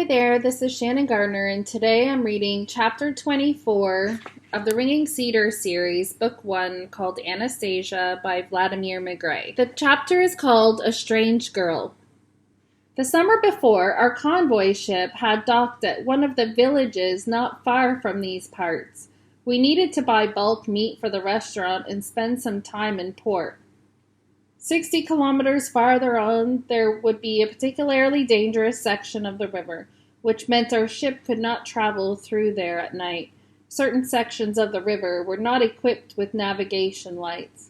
there, this is Shannon Gardner, and today I'm reading Chapter 24 of the Ringing Cedars series, Book 1, called Anastasia by Vladimir Megre. The chapter is called A Strange Girl. The summer before, our convoy ship had docked at one of the villages not far from these parts. We needed to buy bulk meat for the restaurant and spend some time in port. 60 kilometers farther on, there would be a particularly dangerous section of the river, which meant our ship could not travel through there at night. Certain sections of the river were not equipped with navigation lights.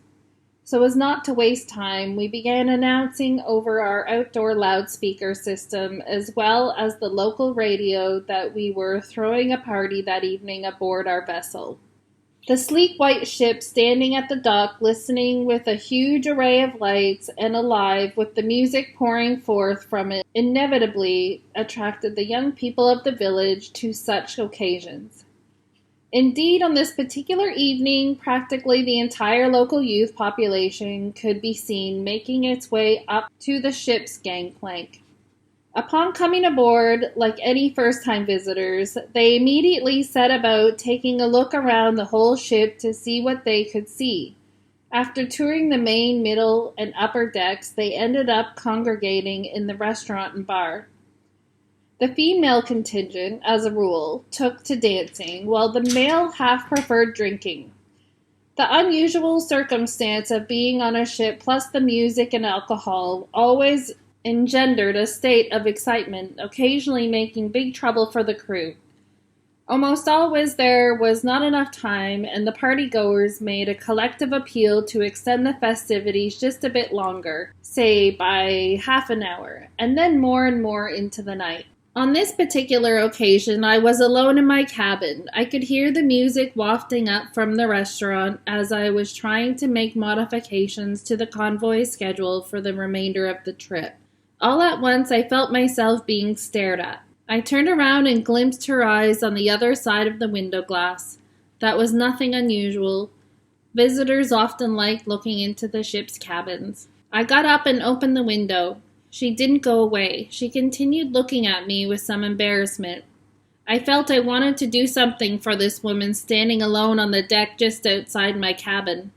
So as not to waste time, we began announcing over our outdoor loudspeaker system, as well as the local radio, that we were throwing a party that evening aboard our vessel. The sleek white ship standing at the dock, listening with a huge array of lights and alive with the music pouring forth from it, inevitably attracted the young people of the village to such occasions. Indeed, on this particular evening, practically the entire local youth population could be seen making its way up to the ship's gangplank. Upon coming aboard, like any first-time visitors, they immediately set about taking a look around the whole ship to see what they could see. After touring the main, middle, and upper decks, they ended up congregating in the restaurant and bar. The female contingent, as a rule, took to dancing, while the male half preferred drinking. The unusual circumstance of being on a ship plus the music and alcohol always engendered a state of excitement, occasionally making big trouble for the crew. Almost always there was not enough time, and the party-goers made a collective appeal to extend the festivities just a bit longer, say by half an hour, and then more and more into the night. On this particular occasion, I was alone in my cabin. I could hear the music wafting up from the restaurant as I was trying to make modifications to the convoy schedule for the remainder of the trip. All at once, I felt myself being stared at. I turned around and glimpsed her eyes on the other side of the window glass. That was nothing unusual. Visitors often liked looking into the ship's cabins. I got up and opened the window. She didn't go away. She continued looking at me with some embarrassment. I felt I wanted to do something for this woman standing alone on the deck just outside my cabin.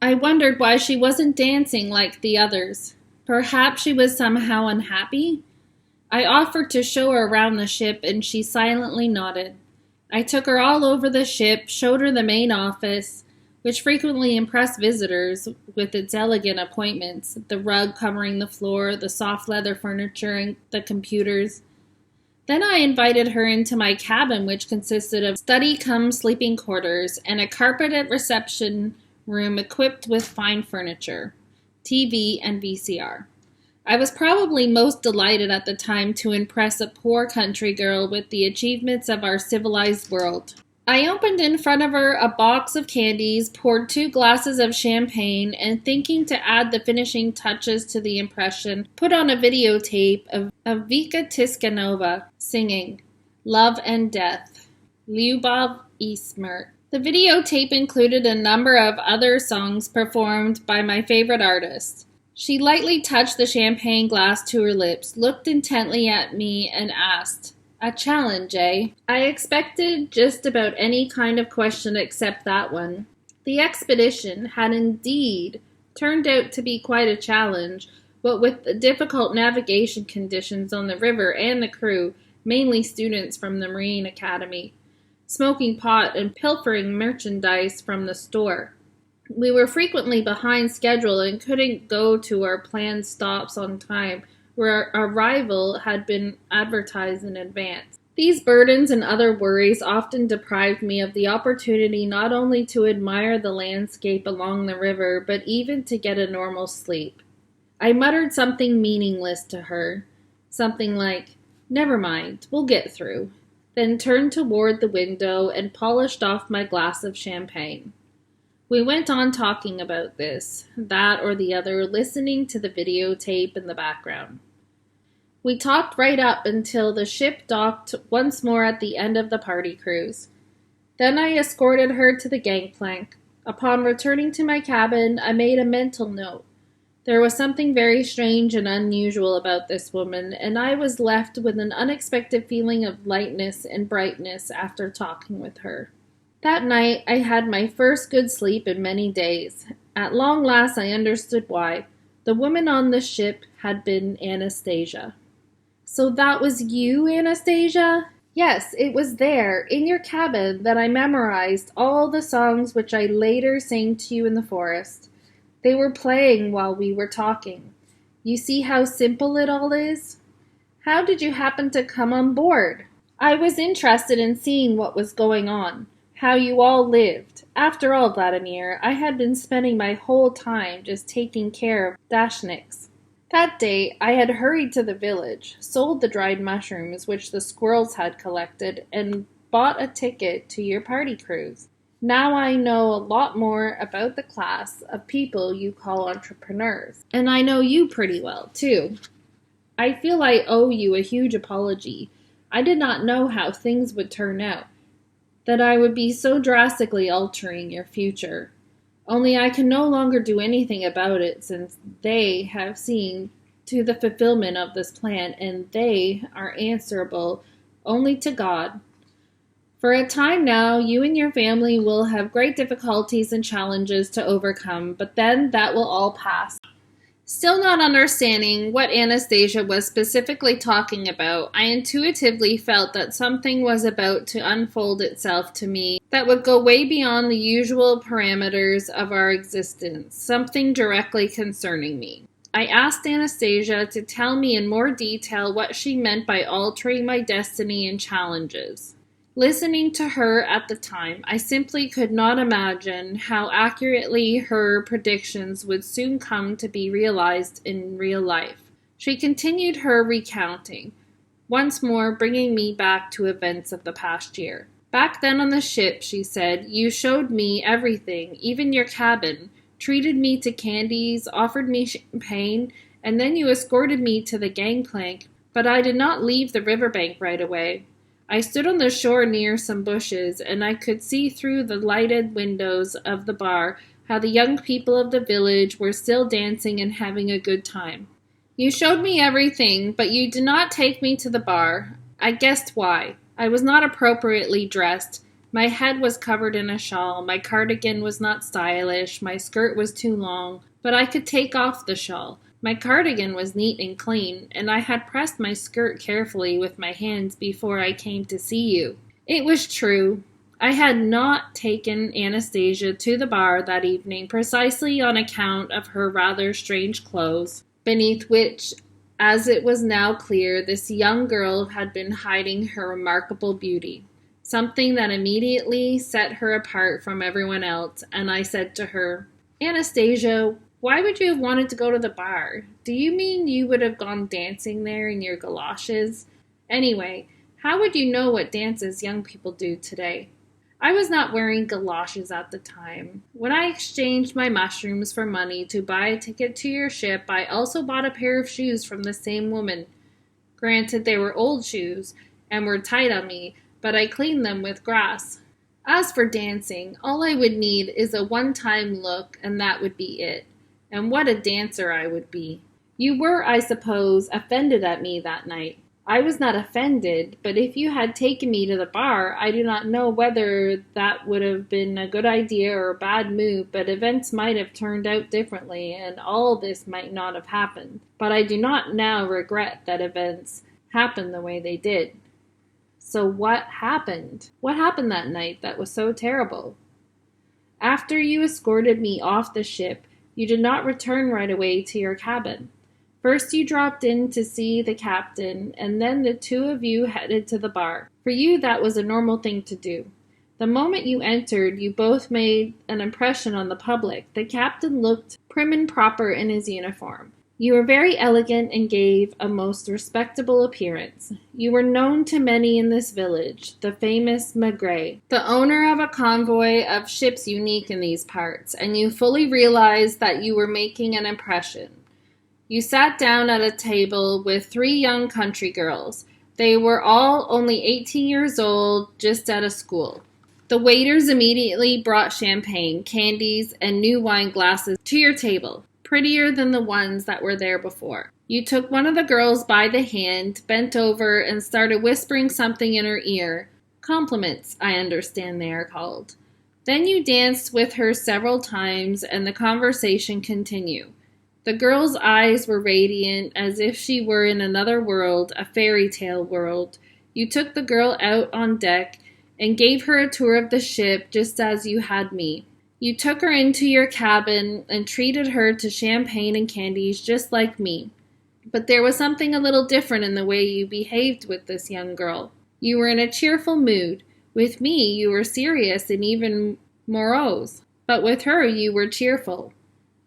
I wondered why she wasn't dancing like the others. Perhaps she was somehow unhappy? I offered to show her around the ship, and she silently nodded. I took her all over the ship, showed her the main office, which frequently impressed visitors with its elegant appointments, the rug covering the floor, the soft leather furniture, and the computers. Then I invited her into my cabin, which consisted of study-cum-sleeping quarters and a carpeted reception room equipped with fine furniture, TV, and VCR. I was probably most delighted at the time to impress a poor country girl with the achievements of our civilized world. I opened in front of her a box of candies, poured 2 glasses of champagne, and thinking to add the finishing touches to the impression, put on a videotape of Vika Tiskanova singing Love and Death, Lyubov i Smert. The videotape included a number of other songs performed by my favorite artists. She lightly touched the champagne glass to her lips, looked intently at me, and asked, "A challenge, eh?" I expected just about any kind of question except that one. The expedition had indeed turned out to be quite a challenge, what with the difficult navigation conditions on the river and the crew, mainly students from the Marine Academy, smoking pot and pilfering merchandise from the store. We were frequently behind schedule and couldn't go to our planned stops on time, where our arrival had been advertised in advance. These burdens and other worries often deprived me of the opportunity not only to admire the landscape along the river, but even to get a normal sleep. I muttered something meaningless to her, something like, "Never mind, we'll get through," then turned toward the window and polished off my glass of champagne. We went on talking about this, that, or the other, listening to the videotape in the background. We talked right up until the ship docked once more at the end of the party cruise. Then I escorted her to the gangplank. Upon returning to my cabin, I made a mental note. There was something very strange and unusual about this woman, and I was left with an unexpected feeling of lightness and brightness after talking with her. That night I had my first good sleep in many days. At long last I understood why. The woman on the ship had been Anastasia. "So that was you, Anastasia?" "Yes, it was there, in your cabin, that I memorized all the songs which I later sang to you in the forest. They were playing while we were talking. You see how simple it all is? How did you happen to come on board?" "I was interested in seeing what was going on, how you all lived. After all, Vladimir, I had been spending my whole time just taking care of dashniks. That day I had hurried to the village, sold the dried mushrooms which the squirrels had collected, and bought a ticket to your party cruise. Now I know a lot more about the class of people you call entrepreneurs. And I know you pretty well, too. I feel I owe you a huge apology. I did not know how things would turn out, that I would be so drastically altering your future. Only I can no longer do anything about it, since they have seen to the fulfillment of this plan, and they are answerable only to God. For a time now, you and your family will have great difficulties and challenges to overcome, but then that will all pass." Still not understanding what Anastasia was specifically talking about, I intuitively felt that something was about to unfold itself to me that would go way beyond the usual parameters of our existence, something directly concerning me. I asked Anastasia to tell me in more detail what she meant by altering my destiny and challenges. Listening to her at the time, I simply could not imagine how accurately her predictions would soon come to be realized in real life. She continued her recounting, once more bringing me back to events of the past year. "Back then on the ship," she said, "you showed me everything, even your cabin, treated me to candies, offered me champagne, and then you escorted me to the gangplank, but I did not leave the riverbank right away. I stood on the shore near some bushes, and I could see through the lighted windows of the bar how the young people of the village were still dancing and having a good time. You showed me everything, but you did not take me to the bar. I guessed why. I was not appropriately dressed. My head was covered in a shawl, my cardigan was not stylish, my skirt was too long, but I could take off the shawl. My cardigan was neat and clean, and I had pressed my skirt carefully with my hands before I came to see you." It was true. I had not taken Anastasia to the bar that evening precisely on account of her rather strange clothes, beneath which, as it was now clear, this young girl had been hiding her remarkable beauty, something that immediately set her apart from everyone else, and I said to her, "Anastasia, why would you have wanted to go to the bar? Do you mean you would have gone dancing there in your galoshes? Anyway, how would you know what dances young people do today?" I was not wearing galoshes at the time. When I exchanged my mushrooms for money to buy a ticket to your ship, I also bought a pair of shoes from the same woman. Granted, they were old shoes and were tight on me, but I cleaned them with grass. As for dancing, all I would need is a one-time look, and that would be it. And what a dancer I would be. You were, I suppose, offended at me that night. I was not offended, but if you had taken me to the bar, I do not know whether that would have been a good idea or a bad move, but events might have turned out differently, and all this might not have happened. But I do not now regret that events happened the way they did. So what happened? What happened that night that was so terrible? After you escorted me off the ship, you did not return right away to your cabin. First you dropped in to see the captain, and then the two of you headed to the bar. For you, that was a normal thing to do. The moment you entered, you both made an impression on the public. The captain looked prim and proper in his uniform. You were very elegant and gave a most respectable appearance. You were known to many in this village, the famous Megre, the owner of a convoy of ships unique in these parts, and you fully realized that you were making an impression. You sat down at a table with 3 young country girls. They were all only 18 years old, just out of school. The waiters immediately brought champagne, candies, and new wine glasses to your table. prettier than the ones that were there before. You took one of the girls by the hand, bent over, and started whispering something in her ear. Compliments, I understand they are called. Then you danced with her several times, and the conversation continued. The girl's eyes were radiant, as if she were in another world, a fairy tale world. You took the girl out on deck and gave her a tour of the ship, just as you had me. You took her into your cabin and treated her to champagne and candies, just like me. But there was something a little different in the way you behaved with this young girl. You were in a cheerful mood. With me, you were serious and even morose. But with her, you were cheerful.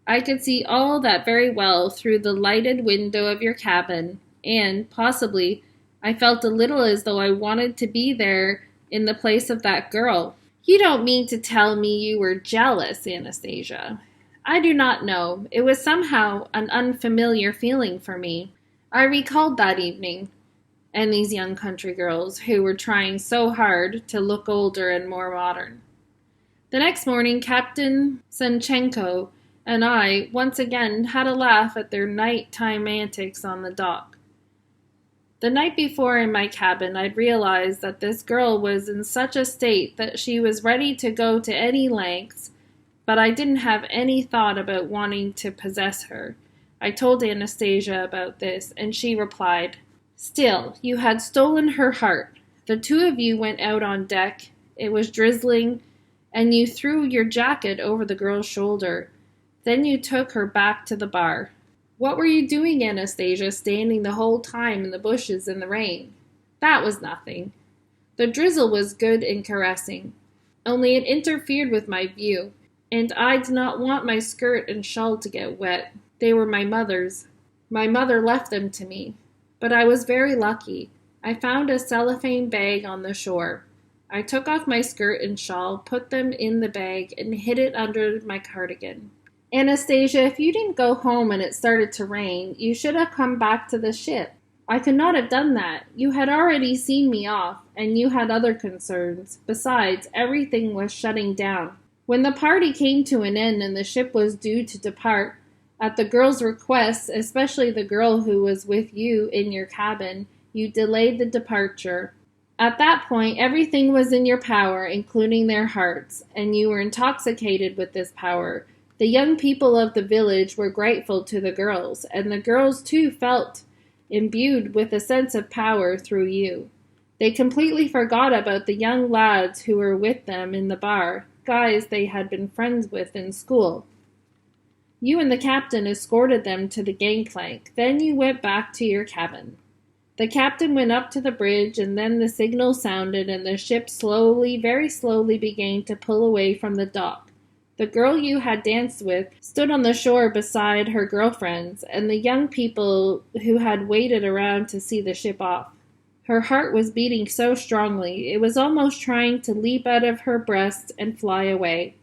I could see all that very well through the lighted window of your cabin, and, possibly, I felt a little as though I wanted to be there in the place of that girl. You don't mean to tell me you were jealous, Anastasia. I do not know. It was somehow an unfamiliar feeling for me. I recalled that evening, and these young country girls who were trying so hard to look older and more modern. The next morning, Captain Senchenko and I once again had a laugh at their nighttime antics on the dock. The night before in my cabin, I'd realized that this girl was in such a state that she was ready to go to any lengths, but I didn't have any thought about wanting to possess her. I told Anastasia about this, and she replied, "Still, you had stolen her heart. The two of you went out on deck. It was drizzling, and you threw your jacket over the girl's shoulder. Then you took her back to the bar. What were you doing, Anastasia, standing the whole time in the bushes in the rain? That was nothing. The drizzle was good and caressing, only it interfered with my view, and I did not want my skirt and shawl to get wet. They were my mother's. My mother left them to me, but I was very lucky. I found a cellophane bag on the shore. I took off my skirt and shawl, put them in the bag, and hid it under my cardigan. Anastasia, if you didn't go home and it started to rain, you should have come back to the ship. I could not have done that. You had already seen me off, and you had other concerns. Besides, everything was shutting down. When the party came to an end and the ship was due to depart, at the girl's request, especially the girl who was with you in your cabin, you delayed the departure. At that point, everything was in your power, including their hearts, and you were intoxicated with this power. The young people of the village were grateful to the girls, and the girls too felt imbued with a sense of power through you. They completely forgot about the young lads who were with them in the bar, guys they had been friends with in school. You and the captain escorted them to the gangplank. Then you went back to your cabin. The captain went up to the bridge, and then the signal sounded, and the ship slowly, very slowly began to pull away from the dock. The girl you had danced with stood on the shore beside her girlfriends and the young people who had waited around to see the ship off. Her heart was beating so strongly, it was almost trying to leap out of her breast and fly away.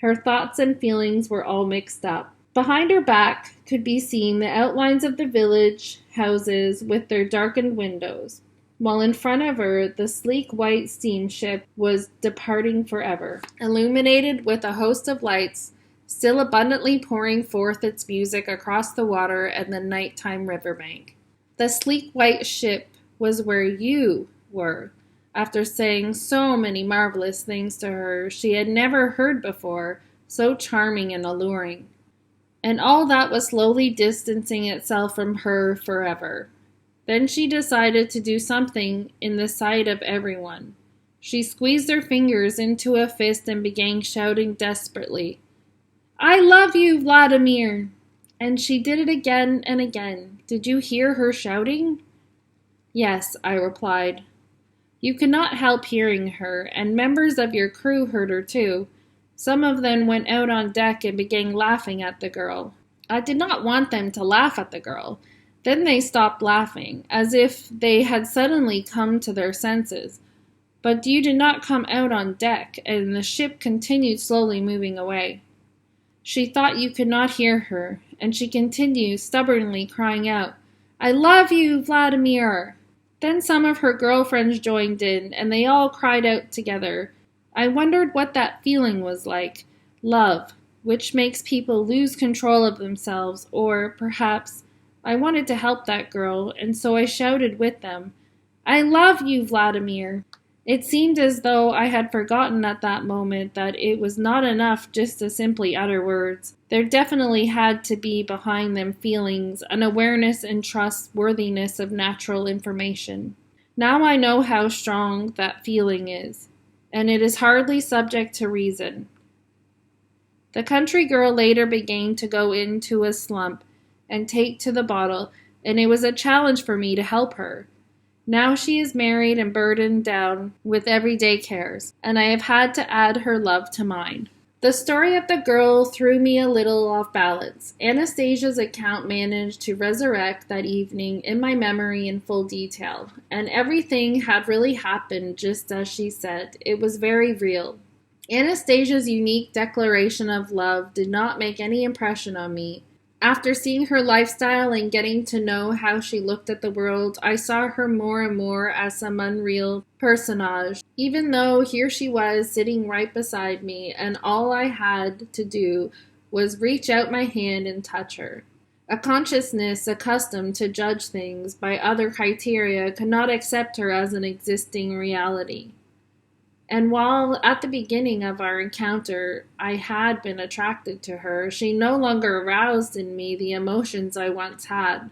Her thoughts and feelings were all mixed up. Behind her back could be seen the outlines of the village houses with their darkened windows, while in front of her the sleek white steamship was departing forever, illuminated with a host of lights, still abundantly pouring forth its music across the water and the nighttime riverbank. The sleek white ship was where you were, after saying so many marvelous things to her she had never heard before, so charming and alluring. And all that was slowly distancing itself from her forever. Then she decided to do something in the sight of everyone. She squeezed her fingers into a fist and began shouting desperately, "I love you, Vladimir!" And she did it again and again. Did you hear her shouting? Yes, I replied. You could not help hearing her, and members of your crew heard her too. Some of them went out on deck and began laughing at the girl. I did not want them to laugh at the girl. Then they stopped laughing, as if they had suddenly come to their senses. But you did not come out on deck, and the ship continued slowly moving away. She thought you could not hear her, and she continued stubbornly crying out, "I love you, Vladimir!" Then some of her girlfriends joined in, and they all cried out together. I wondered what that feeling was like. Love. which makes people lose control of themselves, or perhaps I wanted to help that girl, and so I shouted with them, "I love you, Vladimir!" It seemed as though I had forgotten at that moment that it was not enough just to simply utter words. There definitely had to be behind them feelings, an awareness and trustworthiness of natural information. Now I know how strong that feeling is, and it is hardly subject to reason. The country girl later began to go into a slump and take to the bottle, and it was a challenge for me to help her. Now she is married and burdened down with everyday cares, and I have had to add her love to mine. The story of the girl threw me a little off balance. Anastasia's account managed to resurrect that evening in my memory in full detail, and everything had really happened just as she said. It was very real. Anastasia's unique declaration of love did not make any impression on me. After seeing her lifestyle and getting to know how she looked at the world, I saw her more and more as some unreal personage, even though here she was sitting right beside me, and all I had to do was reach out my hand and touch her. A consciousness accustomed to judge things by other criteria could not accept her as an existing reality. And while at the beginning of our encounter I had been attracted to her, she no longer aroused in me the emotions I once had.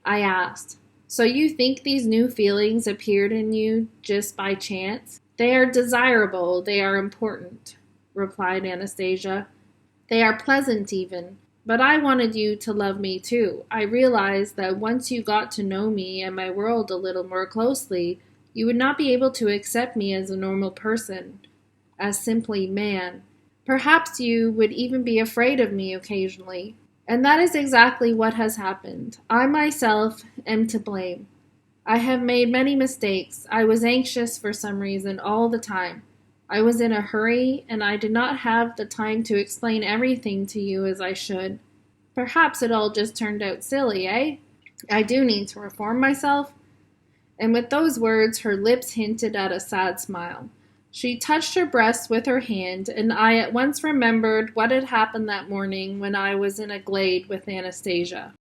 I asked, "So you think these new feelings appeared in you just by chance?" "They are desirable, they are important," replied Anastasia. "They are pleasant even. But I wanted you to love me too. I realized that once you got to know me and my world a little more closely, you would not be able to accept me as a normal person, as simply man. Perhaps you would even be afraid of me occasionally. And that is exactly what has happened. I myself am to blame. I have made many mistakes. I was anxious for some reason all the time. I was in a hurry, and I did not have the time to explain everything to you as I should. Perhaps it all just turned out silly, eh? I do need to reform myself." And with those words, her lips hinted at a sad smile. She touched her breast with her hand, and I at once remembered what had happened that morning when I was in a glade with Anastasia.